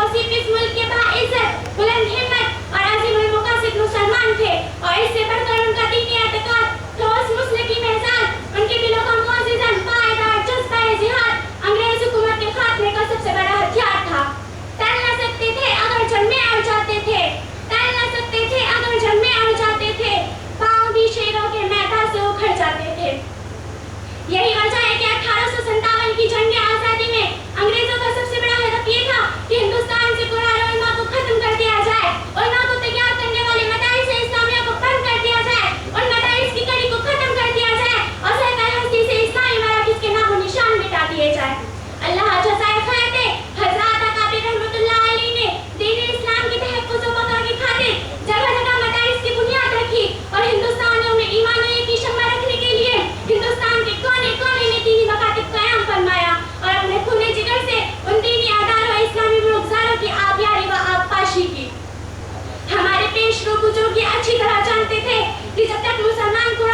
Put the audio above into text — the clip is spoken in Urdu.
توصیف اس ملک کے باعزت، بلند ہمت اور عظیم المقاصد مسلمان تھے، اور اس سے بڑھ کر ان کا دینی اعتقاد ٹھوس مسلکی مزاج، ان کے دلوں کا معززاً پائیدار جذبہ جہاد انگریز حکومت کے خاتمے کا سب سے بڑا ہتھیار تھا۔ ٹل نہ سکتے تھے اگر جنگیں اڑ جاتے تھے، ٹل نہ سکتے تھے اگر جنگیں اڑ جاتے تھے، پاؤں بھی شیروں کے میدان سے اکھڑ جاتے تھے۔ یہی وجہ ہے کہ 1857 کی جنگ آزادی میں انگریزوں کا سب سے بڑا ہدف یہ تھا کہ ہندوستان سے قرآن و علما کو ختم کر دیا جائے، علما کو تیار کرنے والے مدارس اسلامیہ کو بند کر دیا جائے، ان مدارس کی کڑی کو ختم کر دیا جائے اور سرکار ہستی سے اسلامی مراکز کے نام و نشان مٹا دیے جائیں۔ اللہ جزائے خیر دے، حضرات اکابر رحمۃ اللہ علیہ نے دین اسلام کی تحفظ و بقا کی خاطر جگہ جگہ مدارس کی بنیاد رکھی اور ہندوستانیوں میں ایمان و کی شمع رکھنے کے لیے ہندوستان کے کونے کونے میں دینی مکاتب قیام فرمایا اور اپنے خون جگر سے ان دینی اداروں اسلامی ملکزاروں کی آبیاری و آبپاشی کی۔ ہمارے پیش رو بزرگ یہ اچھی طرح جانتے تھے کہ جب تک مسلمان قرآن